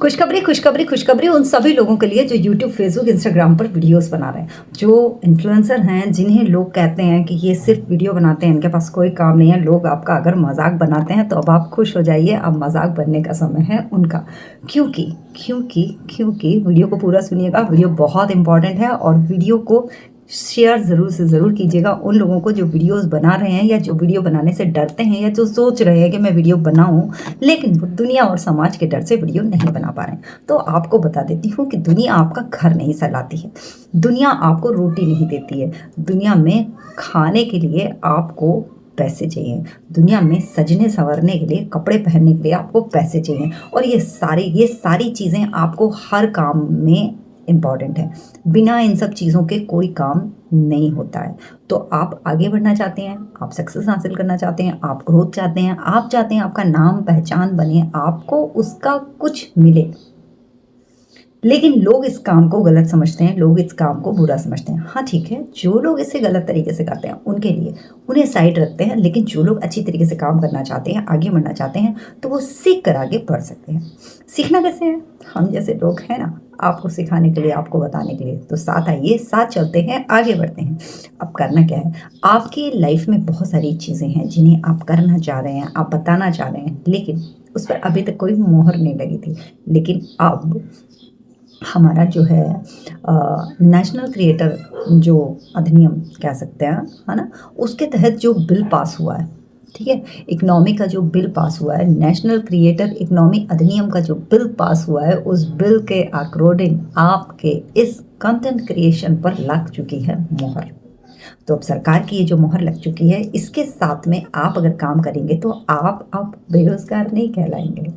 खुशखबरी, खुशखबरी, खुशखबरी उन सभी लोगों के लिए जो यूट्यूब, फेसबुक, इंस्टाग्राम पर वीडियोस बना रहे हैं। जो इन्फ्लुएंसर हैं, जिन्हें लोग कहते हैं कि ये सिर्फ वीडियो बनाते हैं, इनके पास कोई काम नहीं है। लोग आपका अगर मजाक बनाते हैं तो अब आप खुश हो जाइए, अब मजाक बनने का समय है उनका। क्योंकि क्योंकि क्योंकि वीडियो को पूरा सुनिएगा, वीडियो बहुत इंपॉर्टेंट है और वीडियो को शेयर ज़रूर से ज़रूर कीजिएगा उन लोगों को जो वीडियोस बना रहे हैं या जो वीडियो बनाने से डरते हैं या जो सोच रहे हैं कि मैं वीडियो बनाऊं लेकिन वो दुनिया और समाज के डर से वीडियो नहीं बना पा रहे हैं। तो आपको बता देती हूँ कि दुनिया आपका घर नहीं सहलाती है, दुनिया आपको रोटी नहीं देती है, दुनिया में खाने के लिए आपको पैसे चाहिए, दुनिया में सजने संवरने के लिए, कपड़े पहनने के लिए आपको पैसे चाहिए और ये सारी चीज़ें आपको हर काम में इम्पॉर्टेंट है। बिना इन सब चीज़ों के कोई काम नहीं होता है। तो आप आगे बढ़ना चाहते हैं, आप सक्सेस हासिल करना चाहते हैं, आप ग्रोथ चाहते हैं, आप चाहते हैं आपका नाम पहचान बने, आपको उसका कुछ मिले, लेकिन लोग इस काम को गलत समझते हैं, लोग इस काम को बुरा समझते हैं। हाँ ठीक है, जो लोग इसे गलत तरीके से करते हैं उनके लिए उन्हें साइड रखते हैं, लेकिन जो लोग अच्छी तरीके से काम करना चाहते हैं, आगे बढ़ना चाहते हैं, तो वो सीख कर आगे बढ़ सकते हैं। सीखना कैसे है? हम जैसे लोग हैं ना, आपको सिखाने के लिए, आपको बताने के लिए। तो साथ आइए, साथ चलते हैं, आगे बढ़ते हैं। अब करना क्या है? आपकी लाइफ में बहुत सारी चीज़ें हैं जिन्हें आप करना चाह रहे हैं, आप बताना चाह रहे हैं, लेकिन उस पर अभी तक कोई मोहर नहीं लगी थी। लेकिन अब हमारा जो है नेशनल क्रिएटर जो अधिनियम कह सकते हैं, है ना, उसके तहत जो बिल पास हुआ है, ठीक है, इकोनॉमी का जो बिल पास हुआ है, नेशनल क्रिएटर इकोनॉमी अधिनियम का जो बिल पास हुआ है, उस बिल के अकॉर्डिंग आपके इस कंटेंट क्रिएशन पर लग चुकी है मोहर। तो अब सरकार की ये जो मोहर लग चुकी है, इसके साथ में आप अगर काम करेंगे तो आप अब बेरोजगार नहीं कहलाएंगे।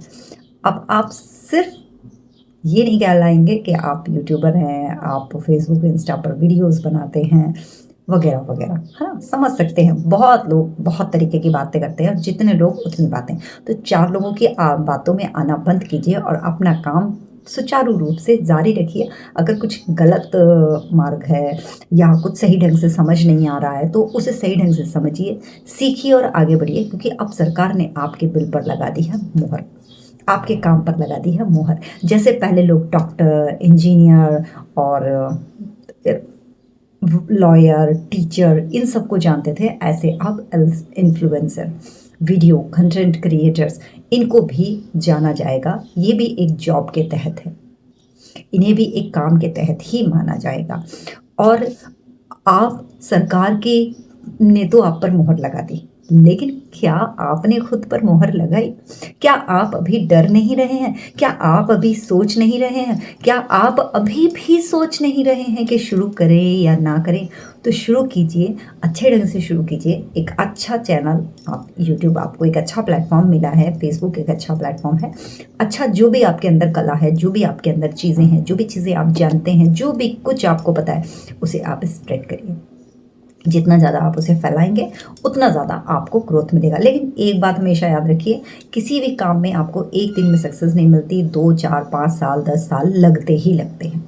अब आप सिर्फ ये नहीं कहलाएंगे कि आप यूट्यूबर हैं, आप फेसबुक इंस्टा पर वीडियोस बनाते हैं वगैरह वगैरह, है ना। समझ सकते हैं, बहुत लोग बहुत तरीके की बातें करते हैं और जितने लोग उतनी बातें। तो चार लोगों की बातों में आना बंद कीजिए और अपना काम सुचारू रूप से जारी रखिए। अगर कुछ गलत मार्ग है या कुछ सही ढंग से समझ नहीं आ रहा है तो उसे सही ढंग से समझिए, सीखिए और आगे बढ़िए, क्योंकि अब सरकार ने आपके बिल पर लगा दी है मोहर, आपके काम पर लगा दी है मोहर। जैसे पहले लोग डॉक्टर, इंजीनियर और लॉयर, टीचर इन सबको जानते थे, ऐसे अब इन्फ्लुएंसर, वीडियो कंटेंट क्रिएटर्स, इनको भी जाना जाएगा। ये भी एक जॉब के तहत है, इन्हें भी एक काम के तहत ही माना जाएगा। और आप सरकार के ने तो आप पर मोहर लगा दी, लेकिन क्या आपने खुद पर मोहर लगाई? क्या आप अभी डर नहीं रहे हैं? क्या आप अभी सोच नहीं रहे हैं? क्या आप अभी भी सोच नहीं रहे हैं कि शुरू करें या ना करें? तो शुरू कीजिए, अच्छे ढंग से शुरू कीजिए। एक अच्छा चैनल, आप यूट्यूब आपको एक अच्छा प्लेटफॉर्म मिला है, फेसबुक एक अच्छा प्लेटफॉर्म है। अच्छा, जो भी आपके अंदर कला है, जो भी आपके अंदर चीज़ें हैं, जो भी चीज़ें आप जानते हैं, जो भी कुछ आपको पता है, उसे आप स्प्रेड करिए। जितना ज़्यादा आप उसे फैलाएंगे उतना ज़्यादा आपको ग्रोथ मिलेगा। लेकिन एक बात हमेशा याद रखिए, किसी भी काम में आपको एक दिन में सक्सेस नहीं मिलती, 2, 4, 5 साल, 10 साल लगते ही लगते हैं।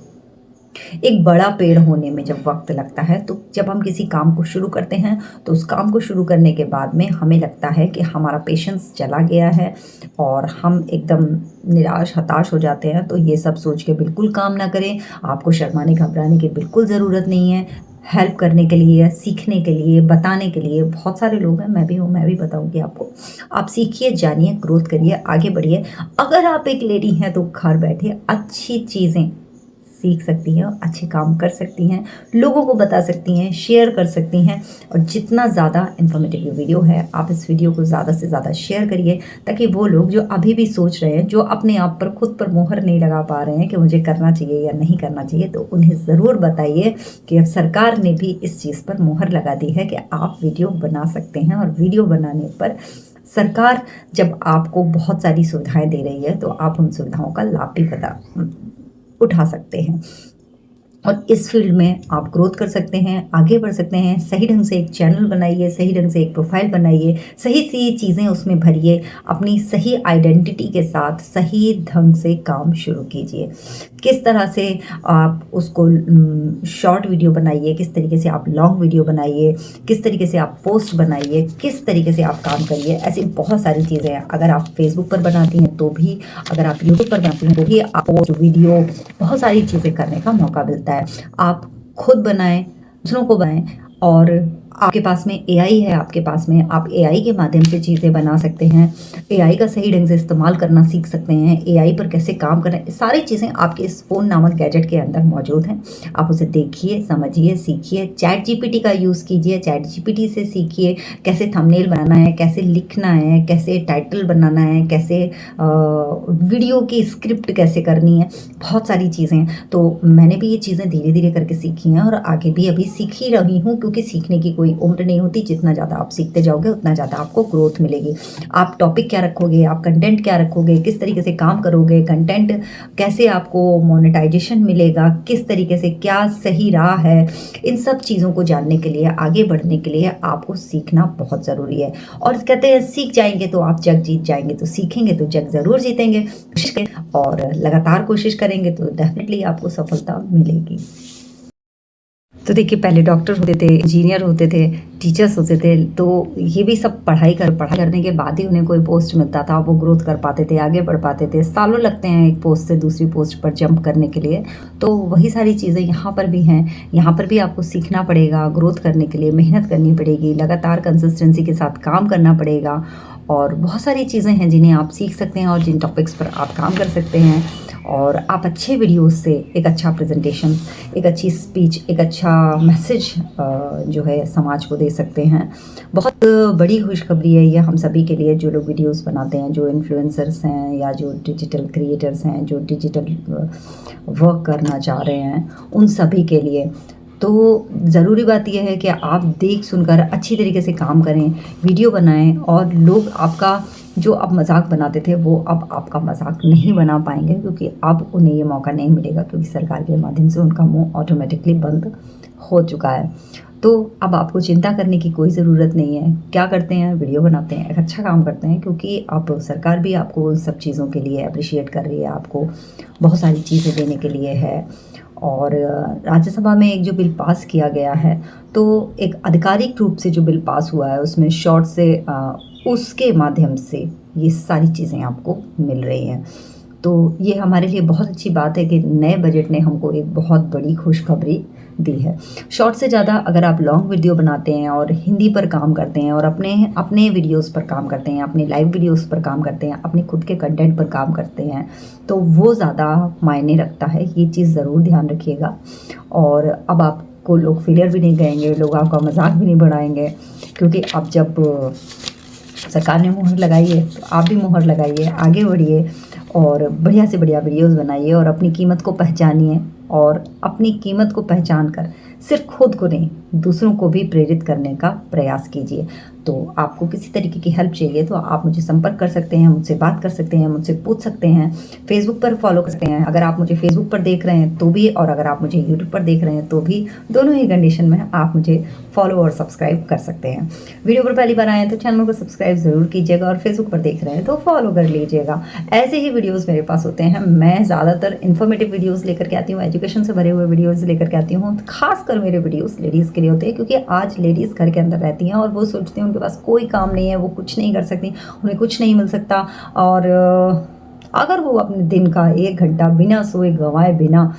एक बड़ा पेड़ होने में जब वक्त लगता है, तो जब हम किसी काम को शुरू करते हैं तो उस काम को शुरू करने के बाद में हमें लगता है कि हमारा पेशेंस चला गया है और हम एकदम निराश हताश हो जाते हैं। तो ये सब सोच के बिल्कुल काम ना करें। आपको शर्माने घबराने की बिल्कुल ज़रूरत नहीं है। हेल्प करने के लिए, सीखने के लिए, बताने के लिए बहुत सारे लोग हैं, मैं भी हूँ, मैं भी बताऊँगी आपको। आप सीखिए, जानिए, ग्रोथ करिए, आगे बढ़िए। अगर आप एक लेडी हैं तो घर बैठे अच्छी चीज़ें सीख सकती हैं, अच्छे काम कर सकती हैं, लोगों को बता सकती हैं, शेयर कर सकती हैं। और जितना ज़्यादा इन्फॉर्मेटिव ये वीडियो है, आप इस वीडियो को ज़्यादा से ज़्यादा शेयर करिए, ताकि वो लोग जो अभी भी सोच रहे हैं, जो अपने आप पर खुद पर मोहर नहीं लगा पा रहे हैं कि मुझे करना चाहिए या नहीं करना चाहिए, तो उन्हें ज़रूर बताइए कि अब सरकार ने भी इस चीज़ पर मोहर लगा दी है कि आप वीडियो बना सकते हैं। और वीडियो बनाने पर सरकार जब आपको बहुत सारी सुविधाएं दे रही है, तो आप उन सुविधाओं का लाभ भी उठा सकते हैं और इस फील्ड में आप ग्रोथ कर सकते हैं, आगे बढ़ सकते हैं। सही ढंग से एक चैनल बनाइए, सही ढंग से एक प्रोफाइल बनाइए, सही सी चीज़ें उसमें भरिए, अपनी सही आइडेंटिटी के साथ सही ढंग से काम शुरू कीजिए। किस तरह से आप उसको शॉर्ट वीडियो बनाइए, किस तरीके से आप लॉन्ग वीडियो बनाइए, किस तरीके से आप पोस्ट बनाइए, किस तरीके से आप काम करिए। ऐसी बहुत सारी चीज़ें हैं। अगर आप फेसबुक पर बनाती हैं तो भी, अगर आप यूट्यूब पर बनाती हैं तो भी आपको वीडियो, बहुत सारी चीज़ें करने का मौका मिलता है। आप खुद बनाएं, दूसरों को बनाएं, और आपके पास में एआई है, आपके पास में आप एआई के माध्यम से चीज़ें बना सकते हैं। एआई का सही ढंग से इस्तेमाल करना सीख सकते हैं। एआई पर कैसे काम करना है, सारी चीज़ें आपके इस फ़ोन नामक गैजेट के अंदर मौजूद हैं। आप उसे देखिए, समझिए, सीखिए। चैट जीपीटी का यूज़ कीजिए, चैट जीपीटी से सीखिए कैसे थंबनेल बनाना है, कैसे लिखना है, कैसे टाइटल बनाना है, कैसे वीडियो की स्क्रिप्ट कैसे करनी है, बहुत सारी चीज़ें। तो मैंने भी ये चीज़ें धीरे धीरे करके सीखी हैं और आगे भी अभी सीख ही रही हूँ, क्योंकि सीखने की कोई उम्र नहीं होती। जितना ज़्यादा आप सीखते जाओगे उतना ज़्यादा आपको ग्रोथ मिलेगी। आप टॉपिक क्या रखोगे, आप कंटेंट क्या रखोगे, किस तरीके से काम करोगे, कंटेंट कैसे आपको मोनेटाइजेशन मिलेगा, किस तरीके से, क्या सही राह है, इन सब चीज़ों को जानने के लिए, आगे बढ़ने के लिए आपको सीखना बहुत ज़रूरी है। और कहते हैं सीख जाएंगे तो आप जग जीत जाएंगे, तो सीखेंगे तो जग ज़रूर जीतेंगे। कोशिश करें और लगातार कोशिश करेंगे तो डेफिनेटली आपको सफलता मिलेगी। तो देखिए, पहले डॉक्टर होते थे, इंजीनियर होते थे, टीचर्स होते थे, तो ये भी सब पढ़ाई करने के बाद ही उन्हें कोई पोस्ट मिलता था। वो ग्रोथ कर पाते थे, आगे बढ़ पाते थे। सालों लगते हैं एक पोस्ट से दूसरी पोस्ट पर जंप करने के लिए। तो वही सारी चीज़ें यहाँ पर भी हैं। यहाँ पर भी आपको सीखना पड़ेगा, ग्रोथ करने के लिए मेहनत करनी पड़ेगी, लगातार कंसिस्टेंसी के साथ काम करना पड़ेगा। और बहुत सारी चीज़ें हैं जिन्हें आप सीख सकते हैं और जिन टॉपिक्स पर आप काम कर सकते हैं। और आप अच्छे वीडियोस से एक अच्छा प्रेजेंटेशन, एक अच्छी स्पीच, एक अच्छा मैसेज जो है समाज को दे सकते हैं। बहुत बड़ी खुशखबरी है ये हम सभी के लिए, जो लोग वीडियोस बनाते हैं, जो इन्फ्लुएंसर्स हैं या जो डिजिटल क्रिएटर्स हैं, जो डिजिटल वर्क करना चाह रहे हैं, उन सभी के लिए। तो ज़रूरी बात यह है कि आप देख सुनकर अच्छी तरीके से काम करें, वीडियो बनाएं, और लोग आपका जो आप मजाक बनाते थे वो अब आपका मजाक नहीं बना पाएंगे, क्योंकि अब उन्हें ये मौका नहीं मिलेगा, क्योंकि सरकार के माध्यम से उनका मुंह ऑटोमेटिकली बंद हो चुका है। तो अब आपको चिंता करने की कोई ज़रूरत नहीं है। क्या करते हैं, वीडियो बनाते हैं, एक अच्छा काम करते हैं, क्योंकि अब सरकार भी आपको उन सब चीज़ों के लिए अप्रिशिएट कर रही है, आपको बहुत सारी चीज़ें देने के लिए है। और राज्यसभा में एक जो बिल पास किया गया है, तो एक आधिकारिक रूप से जो बिल पास हुआ है उसमें शॉर्ट से उसके माध्यम से ये सारी चीज़ें आपको मिल रही हैं। तो ये हमारे लिए बहुत अच्छी बात है कि नए बजट ने हमको एक बहुत बड़ी खुशखबरी दी है। शॉर्ट से ज़्यादा अगर आप लॉन्ग वीडियो बनाते हैं और हिंदी पर काम करते हैं और अपने अपने वीडियोस पर काम करते हैं, अपने लाइव वीडियोस पर काम करते हैं, अपने खुद के कंटेंट पर काम करते हैं, तो वो ज़्यादा मायने रखता है। ये चीज़ ज़रूर ध्यान रखिएगा। और अब आपको लोग फेलियर भी नहीं कहेंगे, लोग आपका मजाक भी नहीं बढ़ाएंगे, क्योंकि अब जब सरकार ने मुहर लगाई है तो आप भी मुहर लगाइए, आगे बढ़िए और बढ़िया से बढ़िया वीडियोस बनाइए और अपनी कीमत को पहचानिए। और अपनी कीमत को पहचान कर सिर्फ खुद को नहीं, दूसरों को भी प्रेरित करने का प्रयास कीजिए। तो आपको किसी तरीके की हेल्प चाहिए तो आप मुझे संपर्क कर सकते हैं, मुझसे बात कर सकते हैं, मुझसे पूछ सकते हैं। फेसबुक पर फॉलो कर सकते हैं, अगर आप मुझे फेसबुक पर देख रहे हैं तो भी, और अगर आप मुझे यूट्यूब पर देख रहे हैं तो भी, दोनों ही कंडीशन में आप मुझे फॉलो और सब्सक्राइब कर सकते हैं। वीडियो पर पहली बार आए हैं तो चैनल को सब्सक्राइब ज़रूर कीजिएगा, और फेसबुक पर देख रहे हैं तो फॉलो कर लीजिएगा। ऐसे ही वीडियोज़ मेरे पास होते हैं। मैं ज़्यादातर इन्फॉर्मेटिव वीडियोज़ लेकर के आती हूँ, एजुकेशन से भरे हुए वीडियोज़ लेकर के आती हूँ। खासकर मेरे वीडियोज़ लेडीज़ के लिए होते हैं, क्योंकि आज लेडीज़ घर के अंदर रहती हैं और वो सोचती हैं उनके पास कोई काम नहीं है, वो कुछ नहीं कर सकती, उन्हें कुछ नहीं मिल सकता। और अगर वो अपने दिन का 1 घंटा बिना सोए गंवाए बिना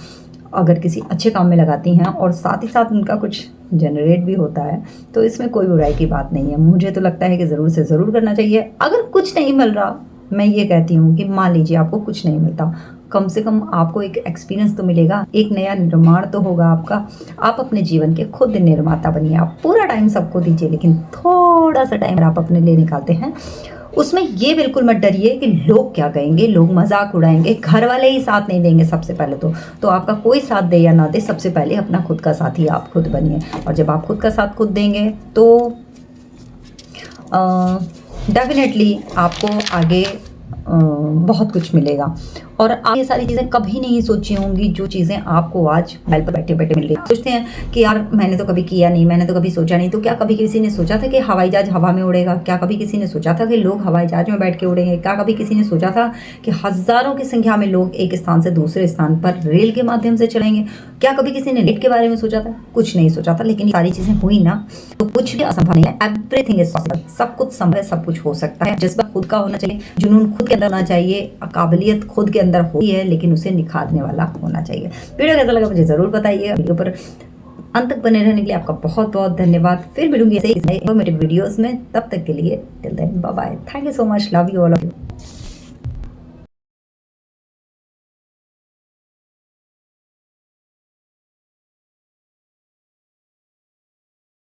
अगर किसी अच्छे काम में लगाती हैं और साथ ही साथ उनका कुछ जनरेट भी होता है, तो इसमें कोई बुराई की बात नहीं है। मुझे तो लगता है कि ज़रूर से ज़रूर करना चाहिए। अगर कुछ नहीं मिल रहा, मैं ये कहती हूँ कि मान लीजिए आपको कुछ नहीं मिलता, कम से कम आपको एक एक्सपीरियंस तो मिलेगा, एक नया निर्माण तो होगा आपका। आप अपने जीवन के खुद निर्माता बनिए। आप पूरा टाइम सबको दीजिए, लेकिन थोड़ा सा टाइम आप अपने लिए निकालते हैं, उसमें ये बिल्कुल मत डरिए कि लोग क्या कहेंगे, लोग मजाक उड़ाएंगे, घर वाले ही साथ नहीं देंगे। सबसे पहले तो आपका कोई साथ दे या ना दे, सबसे पहले अपना खुद का साथी आप खुद बनिए। और जब आप खुद का साथ खुद देंगे तो डेफिनेटली आपको आगे बहुत कुछ मिलेगा। और आप ये सारी चीज़ें कभी नहीं सोची होंगी जो चीज़ें आपको आज मोबाइल पर बैठे बैठे मिल रही है। सोचते हैं कि यार मैंने तो कभी किया नहीं, मैंने तो कभी सोचा नहीं। तो क्या कभी किसी ने सोचा था कि हवाई जहाज हवा में उड़ेगा? क्या कभी किसी ने सोचा था कि लोग हवाई जहाज में बैठ के उड़ेंगे? क्या कभी किसी ने सोचा था कि हज़ारों की संख्या में लोग एक स्थान से दूसरे स्थान पर रेल के माध्यम से चलेंगे? क्या कभी किसी ने नेट के बारे में सोचा था? कुछ नहीं सोचा था। लेकिन ये सारी चीज़ें हुई ना, तो कुछ भी असंभव नहीं है। Everything is possible. सब कुछ संभव है, सब कुछ हो सकता है। जज्बा खुद का होना चाहिए, जुनून खुद के अंदर होना चाहिए, काबिलियत खुद के अंदर होती है, लेकिन उसे निखारने वाला होना चाहिए। वीडियो कैसा लगा मुझे ज़रूर बताइए। वीडियो पर अंत तक बने रहने के लिए आपका बहुत बहुत धन्यवाद। फिर मिलूंगी ऐसे ही इन्फॉर्मेटिव वीडियोस में। तब तक के लिए till then bye bye. Thank you so much. Love you all of you.